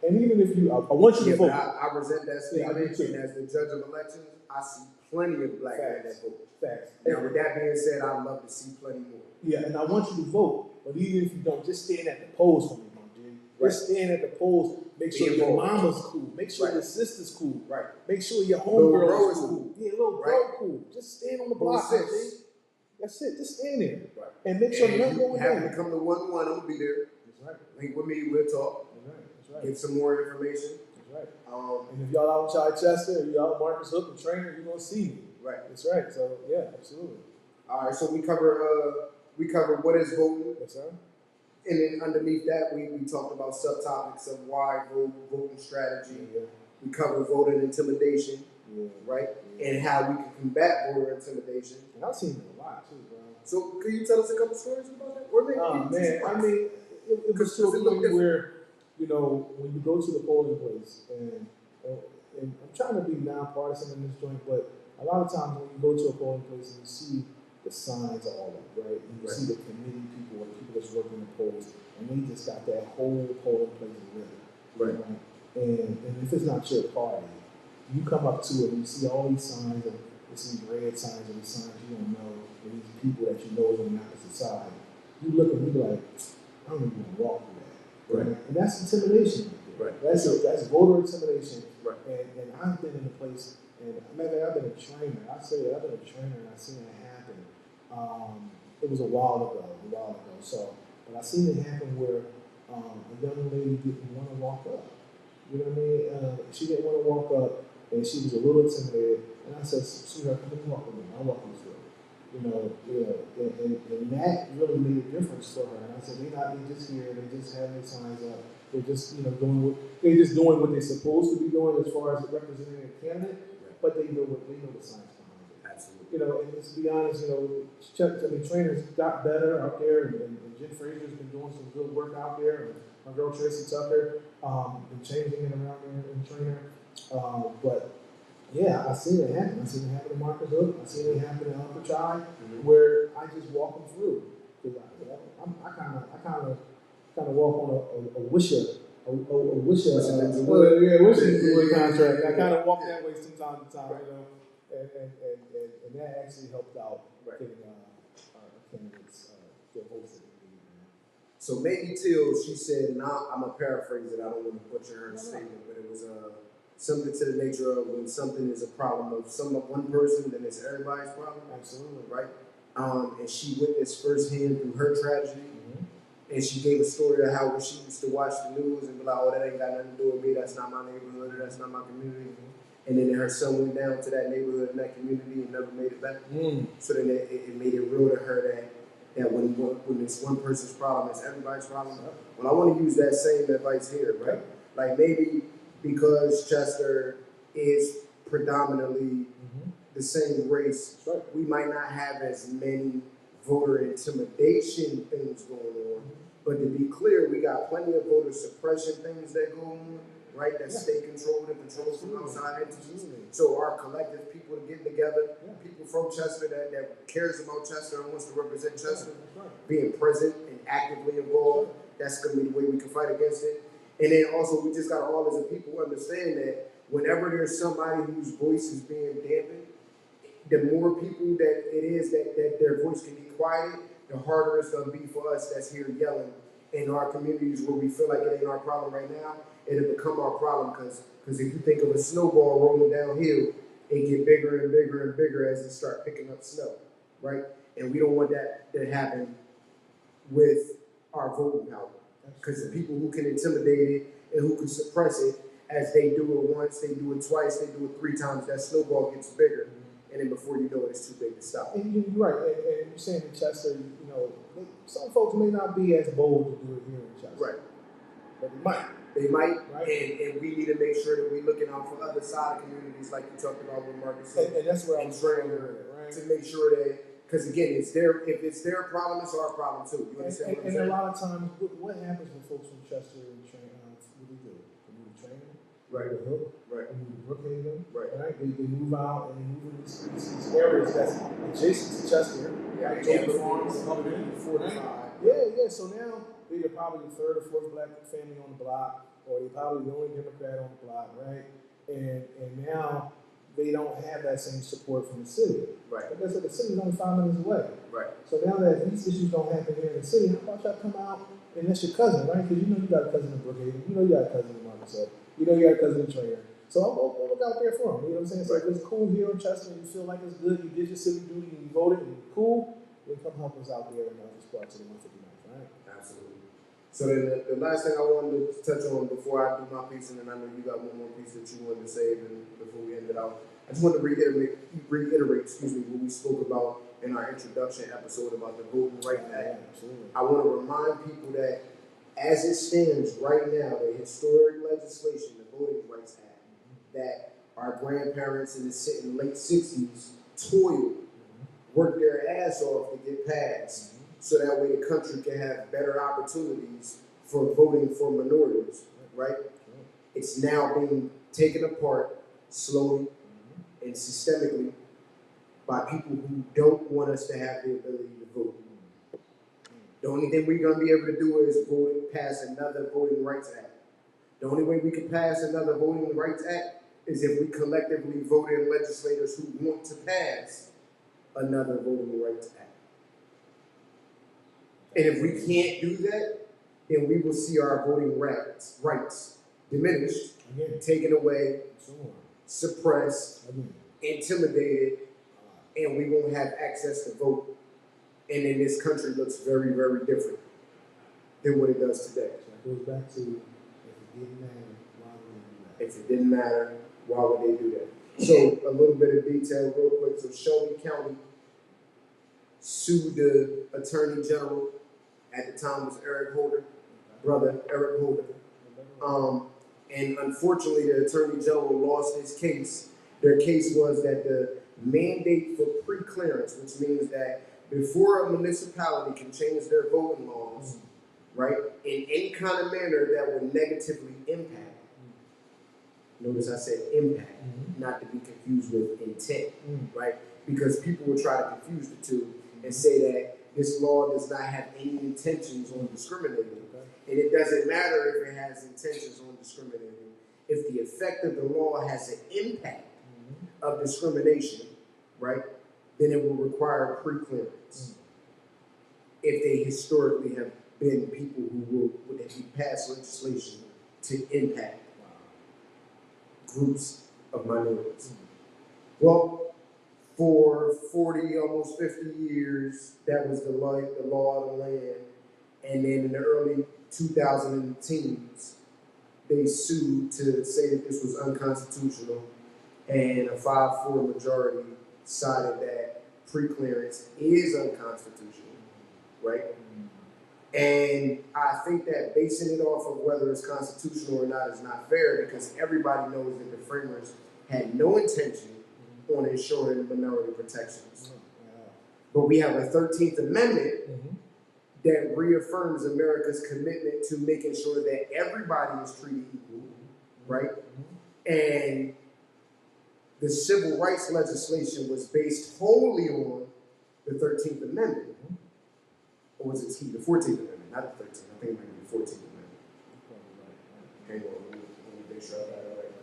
And even if you, I want you to vote. I resent that Yeah, I do statement, too. and as the judge of elections, I see plenty of black men that vote. Facts. Now, with that being said, I'd love to see plenty more. Yeah, and I want you to vote, but even if you don't, just stand at the polls for me, my dude. Right. Just stand at the polls. Make sure Be your involved. mama's cool. Make sure Right. your sister's cool. Right. Make sure your Little bro homegirl is is cool. cool. Yeah, little bro Right. cool. Just stand on the Little block, my sis. dude. That's it. Just stand there. Right. And make sure And nothing you going happen down. to come to 1-1, I'm gonna be there. That's right. Link with me, we'll talk. That's right. That's right. Get some more information. That's right. Um, And if y'all out in Chichester, or y'all out Marcus Hook and Trainer, you're gonna see me. right. That's right. So yeah, absolutely. All right. So we cover what is voting, Yes, sir. and then underneath that, we talked about subtopics of why voting strategy. Yeah. We cover voter intimidation, Yeah. right, Yeah. and how we can combat voter intimidation. And I've seen it a lot too, bro. So, can you tell us a couple stories about that? Or maybe Oh just man, one. I mean, it was Because to a it look point different. where, when you go to the polling place, and I'm trying to be nonpartisan in this joint, but a lot of times when you go to a polling place and you see the signs all up, right, and you Right. see the committee people or people that's working the polls, and they just got that whole polling place ready, Right. And if it's not your party, you come up to it and you see all these signs, and there's some red signs and these signs you don't know, and these people that you know is on the opposite side. You look and you like, I don't even want to walk through that. Right. And that's intimidation. Right. That's voter intimidation. Right. And I've been in a place, and I've been a trainer. I say that I've been a trainer, and I've seen it happen. It was a while ago. So, but I seen it happen where a young lady didn't want to walk up. You know what I mean? She didn't want to walk up, and she was a little intimidated. And I said, "Sweetheart, come and walk with me. I'll walk you through." And that really made a difference for her. And I said, they just here, they just have their signs up. They're just, doing what they're supposed to be doing as far as representing a candidate, but they know the science behind it. Absolutely. And to be honest, trainers got better out there, and Jen Frazier's been doing some good work out there, and my girl Tracy Tucker, been changing it around there in trainer. But yeah, I seen it happen. I seen it happen to Marcus Hook. I seen it happen to Uncle Chai, where I just walk them through. I kind of walk on a wisher, wisher, wisher contract. I kind of walk that way from time to time, you know, and that actually helped out getting our candidates their votes that we need. So maybe till she said, nah, I'm gonna paraphrase it. I don't want to butcher her statement, but it was something to the nature of when something is a problem of one person, then it's everybody's problem. Absolutely. Right? And she witnessed firsthand through her tragedy, and she gave a story of how when she used to watch the news and be like, oh, that ain't got nothing to do with me, that's not my neighborhood, or that's not my community. And then her son went down to that neighborhood and that community and never made it back. So then it made it real to her that when it's one person's problem, it's everybody's problem. Well, I want to use that same advice here, right? Like maybe because Chester is predominantly the same race, we might not have as many voter intimidation things going on. But to be clear, we got plenty of voter suppression things that go on, right? That state controlled and controlled from outside entities. So our collective people to get together, people from Chester that cares about Chester and wants to represent Chester, being present and actively involved, that's going to be the way we can fight against it. And then also we just got to all as a people understand that whenever there's somebody whose voice is being dampened, the more people that it is that their voice can be quieted, the harder it's going to be for us that's here yelling in our communities where we feel like it ain't our problem right now. It'll become our problem because if you think of a snowball rolling downhill, it get bigger and bigger and bigger as it start picking up snow, right? And we don't want that to happen with our voting power, because the people who can intimidate it and who can suppress it, as they do it once, they do it twice, they do it 3 times, that snowball gets bigger. And then before you know it, it's too big to stop. And you're right. And you're saying in Chester, you know, some folks may not be as bold to do it here in Chester. Right. But they might. They might. Right. And we need to make sure that we're looking out for other side communities like you talked about with Marcus. And that's where I'm trying right? to make sure that, because again, if it's their problem, it's our problem too. You understand what I'm saying? And a lot of times, what happens when folks from Chester and train, what do they do? They move to Training, right? The Hook, right? They move to Brookhaven, right? They move out and they move in these areas that's adjacent to Chester. Yeah, Campbell Farms, Hubbard, 45. Yeah. So now they're probably the 3rd or 4th black family on the block, or they're probably the only Democrat on the block, right? And now they don't have that same support from the city. Right. Like I said, the city's only 5 minutes away. Right. So now that these issues don't happen here in the city, how about y'all come out and that's your cousin, right? Because you know you got a cousin in Brookhaven, you know you got a cousin in Marcus, you know you got a cousin in Trainer. So I'll go look out there for them. You know what I'm saying? So if it's cool here in Chester and you feel like it's good, you did your civic duty and you voted and you're cool, then come help us out there in this part to the 159th, right? Absolutely. So then the last thing I wanted to touch on before I do my piece, and then I know you got one more piece that you wanted to say and before we end it out. I just wanted to reiterate, what we spoke about in our introduction episode about the Voting Rights Act. Absolutely. I want to remind people that as it stands right now, the historic legislation, the Voting Rights Act, that our grandparents in the late 60s toiled, worked their ass off to get passed, so that way the country can have better opportunities for voting for minorities, right? It's now being taken apart slowly and systemically by people who don't want us to have the ability to vote. The only thing we're going to be able to do is pass another Voting Rights Act. The only way we can pass another Voting Rights Act is if we collectively vote in legislators who want to pass another Voting Rights Act. And if we can't do that, then we will see our voting rights diminished, taken away, suppressed, intimidated, and we won't have access to vote. And then this country looks very, very different than what it does today. So it goes back to if it didn't matter, why would they do that? So a little bit of detail real quick. So Shelby County sued the Attorney General, at the time was Eric Holder, brother Eric Holder. And unfortunately the Attorney General lost his case. Their case was that the mandate for pre-clearance, which means that before a municipality can change their voting laws, right, in any kind of manner that would negatively impact, notice I said impact, not to be confused with intent, right? Because people will try to confuse the two and say that this law does not have any intentions on discriminating. Okay. And it doesn't matter if it has intentions on discriminating. If the effect of the law has an impact of discrimination, right, then it will require pre-clearance. If they historically have been people who would pass legislation to impact groups of minorities. Well, for 40, almost 50 years, that was the law of the land. And then in the early 2010s, they sued to say that this was unconstitutional, and a 5-4 majority decided that pre-clearance is unconstitutional, right? And I think that basing it off of whether it's constitutional or not is not fair, because everybody knows that the framers had no intention on ensuring minority protections. But we have a 13th Amendment that reaffirms America's commitment to making sure that everybody is treated equal, right? And the civil rights legislation was based wholly on the 13th Amendment. Or was it the 14th Amendment, not the 13th? I think it might be the 14th Amendment. Hang on, let me make sure I got it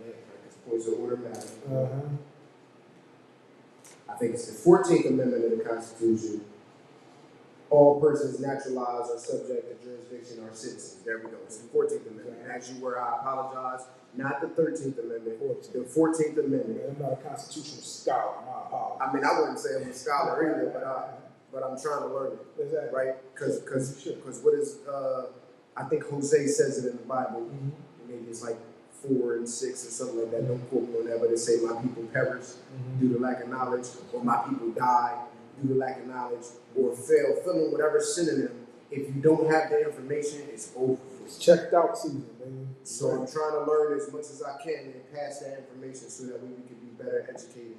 right. It's points of order matter. I think it's the 14th Amendment of the Constitution. All persons naturalized or subject to jurisdiction are citizens. There we go. It's the 14th Amendment. And as you were, I apologize. Not the 13th Amendment, the 14th Amendment. I'm not a constitutional scholar. My apologies. I mean, I wouldn't say I'm a scholar either, but I'm trying to learn it, Exactly. right? Because what is, I think Jose says it in the Bible, maybe it's like 4 and 6 or something like that. Don't quote me on that, but it say, my people perish due to lack of knowledge, or my people die due to lack of knowledge, or fail. Fill in whatever synonym. If you don't have the information, it's over. It's checked out season, man. So I'm trying to learn as much as I can and pass that information so that we can be better educated,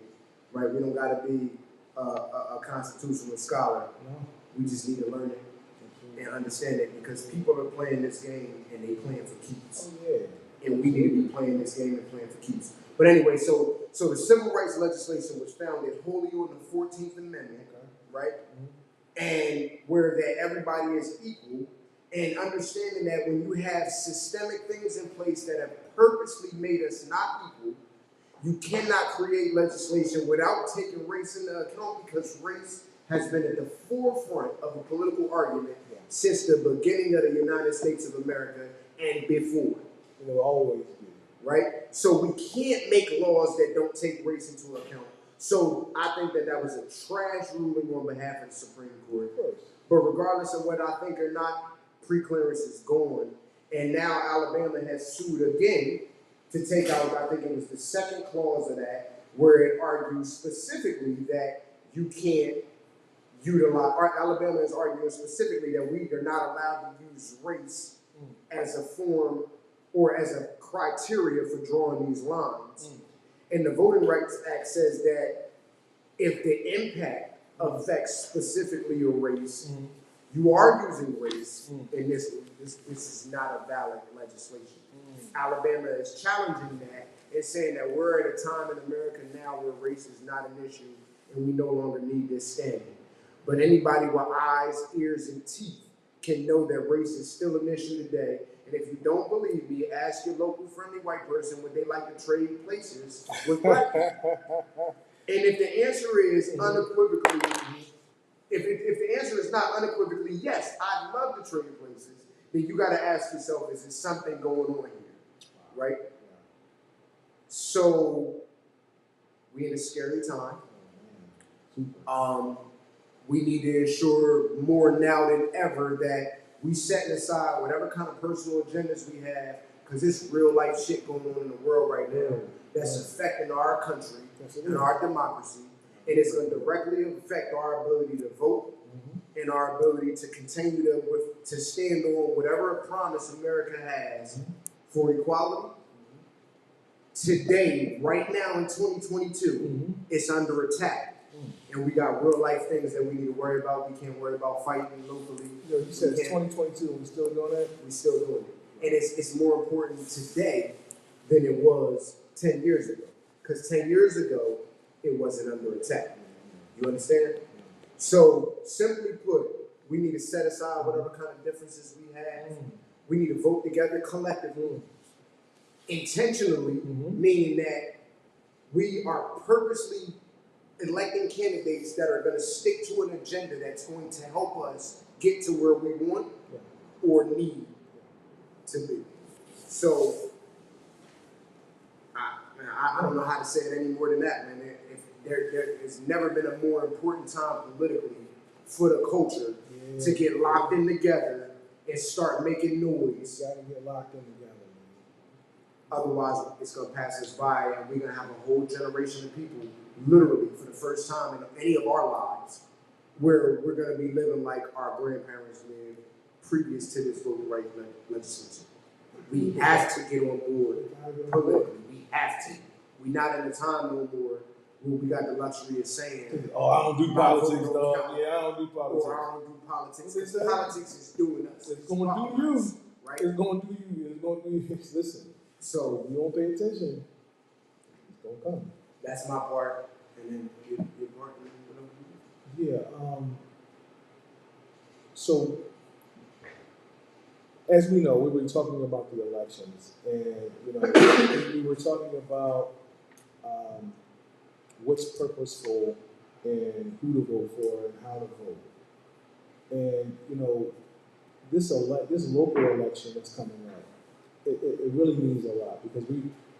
right? We don't got to be a constitutional scholar. No. We just need to learn it and understand it, because people are playing this game and they playing for keeps. Oh, yeah. And we need to be playing this game and playing for keeps. But anyway, so the civil rights legislation was founded wholly on the 14th Amendment, right? And where that everybody is equal, and understanding that when you have systemic things in place that have purposely made us not equal, you cannot create legislation without taking race into account, because race has been at the forefront of the political argument since the beginning of the United States of America and before. It will always be. Right? So we can't make laws that don't take race into account. So I think that was a trash ruling on behalf of the Supreme Court. Of course. But regardless of what I think or not, pre-clearance is gone. And now Alabama has sued again to take out, I think it was the second clause of that, where it argues specifically that you can't utilize, Alabama is arguing specifically that we are not allowed to use race as a form or as a criteria for drawing these lines. And the Voting Rights Act says that if the impact affects specifically your race, you are using race, and this is not a valid legislation. Alabama is challenging that and saying that we're at a time in America now where race is not an issue and we no longer need this standing. But anybody with eyes, ears, and teeth can know that race is still an issue today. And if you don't believe me, ask your local friendly white person would they like to trade places with black people. And if the answer is unequivocally, if the answer is not unequivocally yes, I'd love to trade places, then you got to ask yourself, is there something going on here, right? So we're in a scary time. We need to ensure more now than ever that we setting aside whatever kind of personal agendas we have, because there's real life shit going on in the world right now that's affecting our country and our democracy, and it's going to directly affect our ability to vote and our ability to continue to stand on whatever promise America has for equality. Today, right now in 2022, it's under attack. And we got real life things that we need to worry about. We can't worry about fighting locally. You said it's 2022 and we still doing that? We still doing it. And it's more important today than it was 10 years ago. Because 10 years ago, it wasn't under attack. You understand? So simply put, we need to set aside whatever kind of differences we have. We need to vote together collectively, intentionally, meaning that we are purposely electing candidates that are going to stick to an agenda that's going to help us get to where we want or need to be. So I don't know how to say it any more than that, man. If there has never been a more important time politically for the culture to get locked in together and start making noise. Gotta get locked in together, man. Otherwise, it's gonna pass us by, and we're gonna have a whole generation of people, literally for the first time in any of our lives, where we're gonna be living like our grandparents lived previous to this voting rights legislation. We have to get on board politically. We have to. We're not in a time no more where we got the luxury of saying, "Oh, I don't do politics, dog. count. Yeah, I don't do politics. Or I don't do politics. Because politics is doing us. It's going to do you. Right? It's going to do you. It's going to do you. Listen. So if you don't pay attention, it's going to come. That's my part. And then your part. Yeah. So, as we know, we were talking about the elections, and we were talking about what's purposeful and who to vote for and how to vote. And this local election that's coming up, it really means a lot, because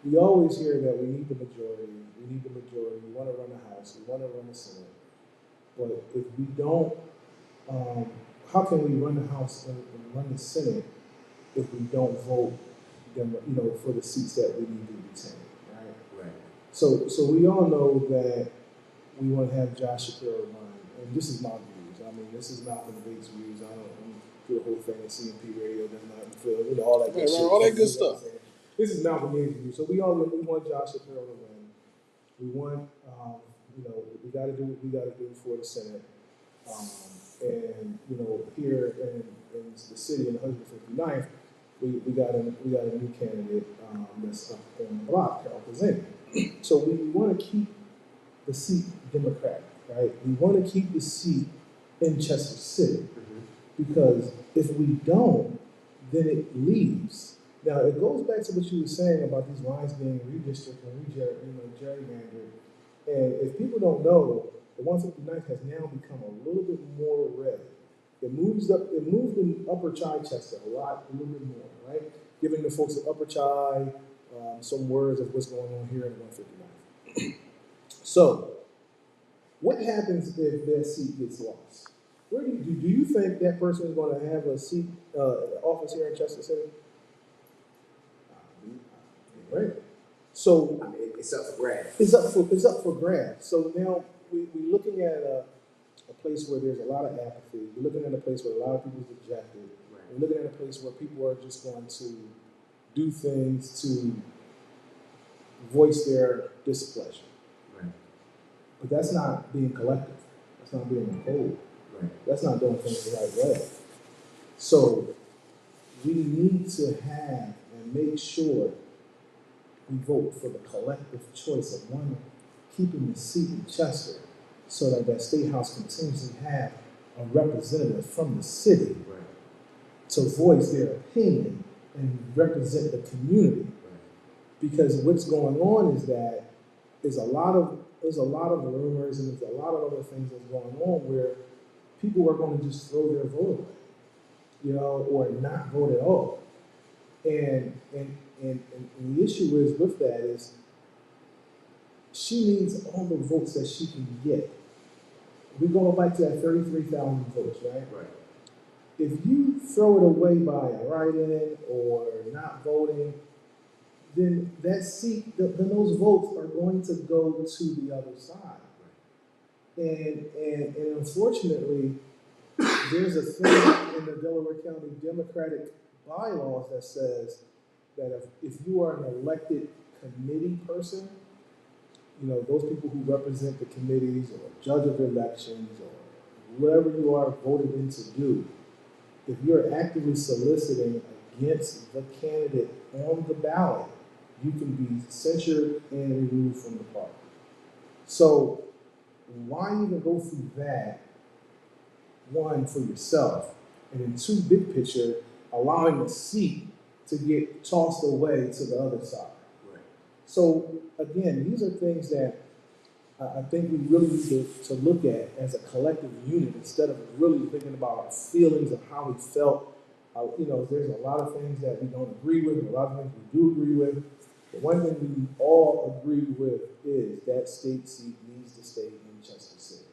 we always hear that we need the majority. We want to run the House. We want to run the Senate. But if we don't, how can we run the House and run the Senate if we don't vote for the seats that we need to retain, right? So we all know that we want to have Josh Shapiro run, and this is my views. I mean, this is Malcolm Bates' views. I don't do the whole thing at CMP Radio, does not feel all that good shit. All that good stuff. This is Malcolm Bates' views. So we want Josh Shapiro to win. We want, we got to do what we got to do for the Senate. And here in the city in the 159th, we got a new candidate that's up on the block, Carol Kazan. So we want to keep the seat Democratic, right? We want to keep the seat in Chester City, because if we don't, then it leaves. Now it goes back to what you were saying about these lines being redistricted and gerrymandered. And if people don't know, the 159th has now become a little bit more red. It moved in Upper Chichester a little bit more, right? Giving the folks of Upper Chi some words of what's going on here in the 159th. So, what happens if their seat gets lost? Where do you think that person is going to have a seat, office here in Chester City? Right. So I mean, it's up for grabs. It's up for grabs. So now we're looking at a place where there's a lot of apathy. We're looking at a place where a lot of people are dejected. Right. We're looking at a place where people are just going to do things to voice their displeasure. Right. But that's not being collective. That's not being bold. Right. That's not doing things the right way. So we need to have and make sure we vote for the collective choice of one, keeping the seat in Chester, so that State House continues to have a representative from the city to voice their opinion and represent the community. Because what's going on is that there's a lot of rumors and there's a lot of other things that's going on where people are going to just throw their vote away, or not vote at all. And the issue is with that is she needs all the votes that she can get. We're going back to that 33,000 votes, right? Right. If you throw it away by a write-in or not voting, then that seat, then those votes are going to go to the other side. And unfortunately, there's a thing in the Delaware County Democratic bylaws that says that if you are an elected committee person, those people who represent the committees or judge of elections or whatever you are voted in to do, if you're actively soliciting against the candidate on the ballot, you can be censured and removed from the party. So why even go through that one, for yourself, and then two, big picture, allowing the seat to get tossed away to the other side. Right. So again, these are things that I think we really need to look at as a collective unit instead of really thinking about our feelings of how we felt. There's a lot of things that we don't agree with, and a lot of things we do agree with. The one thing we all agree with is that state seat needs to stay in Chester City.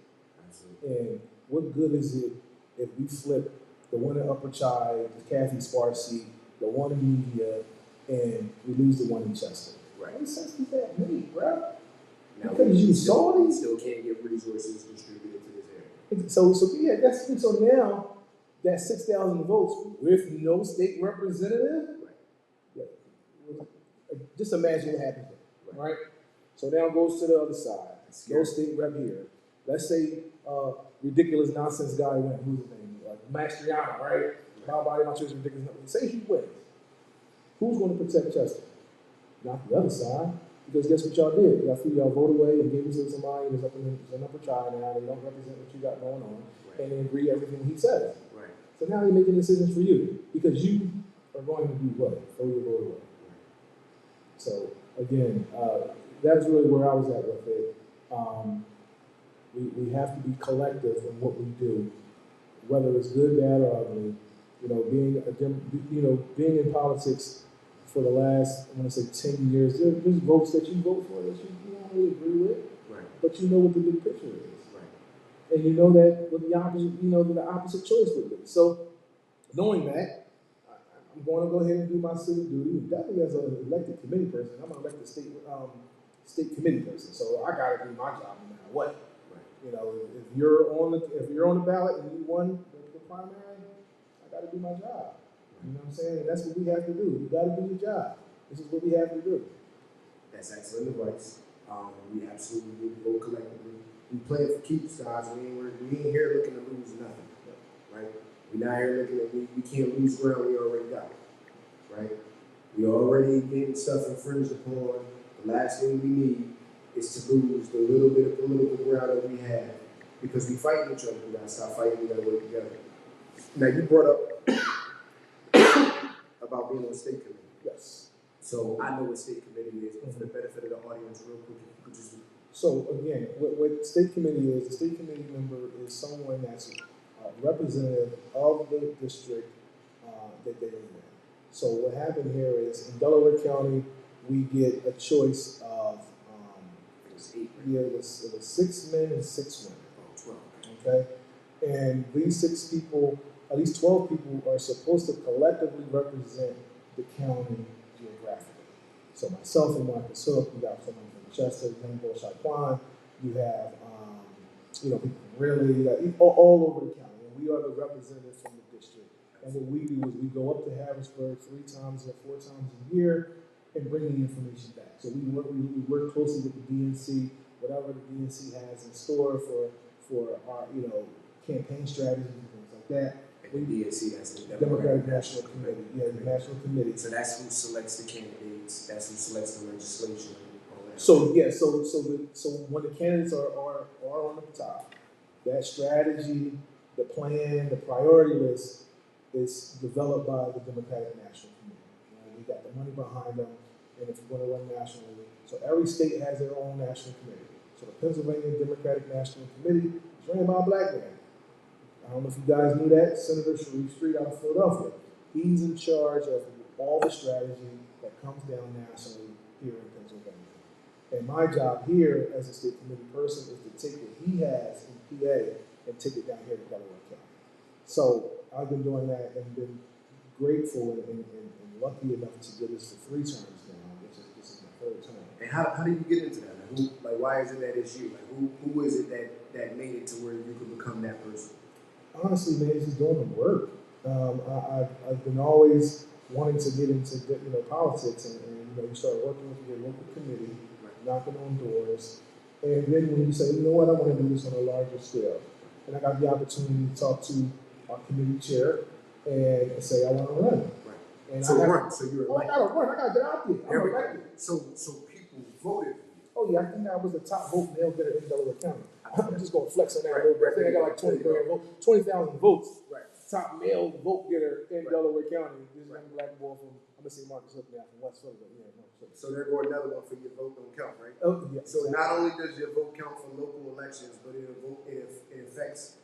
Absolutely. And what good is it if we flip the one in Upper Chi, the Kathy Spar seat, the one in Media, and we lose the one in Chester? Right. What sense does that make, bro? Now, Because you saw we these. still can't get resources distributed to this area. So now that 6,000 votes with no state representative, Right. just imagine what happens there, right? So now it goes to the other side. No state rep here. Let's say ridiculous nonsense guy wins. Who's his name? Mastriano, right? My body, my choice, ridiculous. Say he wins. Who's going to protect Chester? Not the other side. Because guess what y'all did? Y'all threw y'all vote away and gave it to somebody who's up in Upper Chi now. They don't represent what you got going on. Right. And they agree everything he says. Right. So now they're making decisions for you because you are going to do what? Throw your vote away. Right. So again, that's really where I was at with it. We have to be collective in what we do, whether it's good, bad, or ugly. Being in politics for the last, I want to say 10 years, there's votes that you vote for that you don't really agree with, right. But you know what the big picture is. Right. And you know that what the opposite choice would be. So knowing that, I'm going to go ahead and do my civic duty. And definitely as an elected committee person, I'm an elected state committee person. So I got to do my job no matter what. Right. If you're on the ballot and you won the primary, I got to do my job. You know what I'm saying? And that's what we have to do. You got to do your job. This is what we have to do. That's excellent advice. We absolutely need to go collectively. We play it for keeps, guys. We ain't here looking to lose nothing, right? We're not here looking at we can't lose ground we already got, right? We already getting stuff infringed upon. The last thing we need is to lose the little bit of political ground that we have because we fighting each other. We gotta stop fighting. We gotta work together. Now you brought up about being on the state committee. Yes. So I know what state committee is, but for the benefit of the audience, real quick, if you could just. So again, what state committee is, the state committee member is someone that's a representative of the district that they're in. So what happened here is in Delaware County, we get a choice of it was 6 men and 6 women. 12. Okay, and these 6 people. At least 12 people are supposed to collectively represent the county geographically. So myself and Marcus Hook, you got someone from Chester, Glenville, Chaplain, you have, people from Ridley, you got all over the county. And we are the representatives from the district. And what we do is we go up to Harrisburg 3 times or 4 times a year and bring the information back. So we work closely with the DNC, whatever the DNC has in store for our, campaign strategies and things like that. The DNC, that's the Democratic National Committee. Yeah, the National Committee. So that's who selects the candidates. That's who selects the legislation. So when the candidates are on the top, that strategy, the plan, the priority list is developed by the Democratic National Committee. And we got the money behind them, and if you're going to run nationally, so every state has their own national committee. So the Pennsylvania Democratic National Committee is ran by a black man. I don't know if you guys knew that, Senator Sharif Street out of Philadelphia. He's in charge of all the strategy that comes down nationally here in Pennsylvania. And my job here as a state committee person is to take what he has in PA and take it down here to Delaware County. So I've been doing that and been grateful and lucky enough to get this for 3 terms now, which is this is my 3rd term. And how did you get into that? Why is it that it's you? Who is it that made it to where you could become that person? Honestly, man, just doing the work. I've been always wanting to get into politics, and you start working with your local committee, knocking on doors, and then when you say, you know what, I want to do this on a larger scale, and I got the opportunity to talk to our committee chair and say I want to run. Right. And so you're elected. I got to run. I got to get out there. I'm elected. So people voted for you. Oh yeah, I think I was the top vote nail getter in Delaware County. I'm just gonna flex on that a little bit. I think I got like 20,000 votes. Right. Top male vote getter in Delaware County. This young black boy from, I'm gonna say Marcus Hook now, from West Philly, but yeah, Marcus Hook. So there go another one for your vote don't count, right? Oh, yeah. So not only does your vote count for local elections, but it affects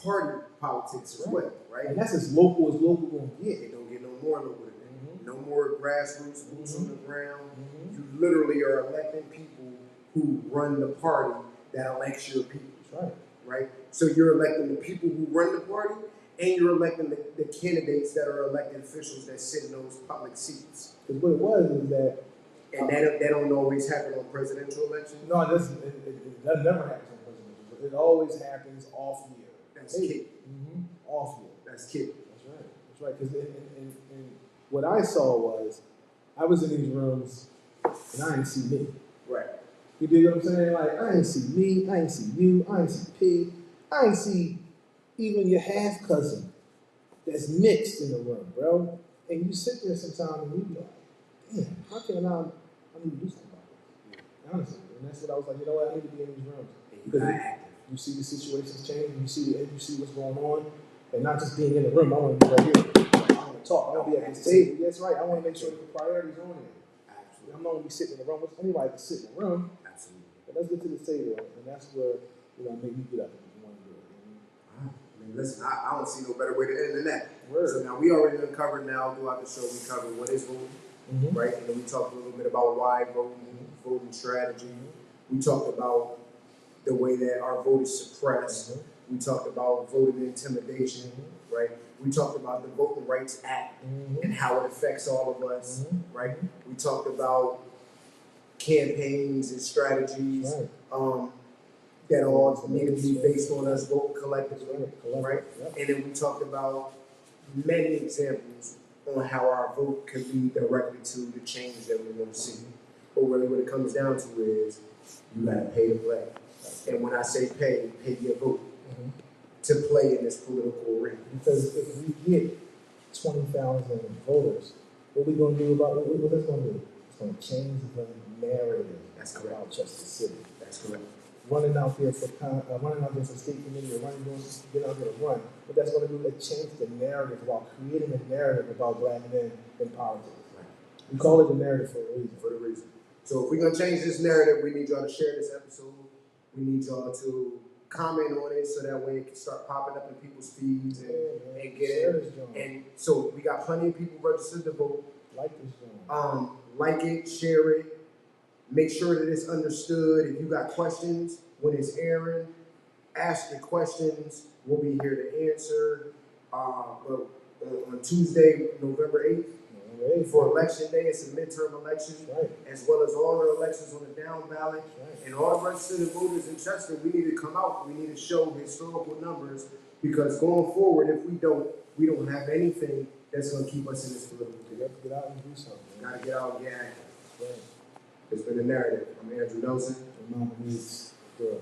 party politics as well, right? And that's as local gonna get. It don't get no more local than that. Mm-hmm. No more grassroots, boots on the ground. Mm-hmm. You literally are electing people who run the party that elects your people. That's right. Right? So you're electing the people who run the party, and you're electing the candidates that are elected officials that sit in those public seats. Because what it was is that, And that don't always happen on presidential elections. no, it doesn't. It doesn't never happen on presidential, but it always happens off year. That's key. Mm-hmm. Off year. That's key. That's right. That's right. Because and what I saw was, I was in these rooms and I didn't see me. Right. You dig what I'm saying? Like, I ain't see me, I ain't see you, I ain't see P, I ain't see even your half cousin that's mixed in the room, bro. And you sit there sometimes and you be like, damn, how can I need to do something about this? Honestly. And that's what I was like, you know what, I need to be in these rooms. Because you see the situations change, you see what's going on, and not just being in the room. I want to be right here. I want to talk. I want to be at this table. That's right. I want to make sure that the priorities on there. Absolutely. I'm not going to be sitting in the room. Anybody can sit in the room. Absolutely. But let's get to the table, and that's where make you get up if you want to do it. I mean, listen, I don't see no better way to end than that. Word. So now we already uncovered now throughout the show, we covered what is voting, right? And then we talked a little bit about why voting, voting strategy. We talked about the way that our vote is suppressed. We talked about voting intimidation, right? We talked about the Voting Rights Act and how it affects all of us, right? We talked about campaigns and strategies that all need to be based on us voting collectively, right? And then we talked about many examples on how our vote could lead directly to the change that we want to see. But really what it comes down to is you gotta pay to play. And when I say pay your vote to play in this political arena. Because if we get 20,000 voters, what we going to do about what that's going to do? It's going to change the narrative. That's correct. About Chester City. That's correct. Running out there for state committee or getting out there to run. What that's going to do is change the narrative about creating a narrative about black men in politics. Right. We call it the narrative for a reason. For the reason. So if we're gonna change this narrative, we need y'all to share this episode. We need y'all to comment on it so that way it can start popping up in people's feeds and get it. And so we got plenty of people registered to vote. Like this joint. Like it, share it. Make sure that it's understood. If you got questions when it's airing, ask your questions. We'll be here to answer. But on Tuesday, November 8th, for election day, it's a midterm election, as well as all the elections on the down ballot. And all the registered voters in Chester, we need to come out. We need to show historical numbers because going forward, if we don't have anything that's going to keep us in this political You have to get out and do something. Got to get out and get active. Right. It's been a narrative. I'm Andrew Nelson. Your mama needs good.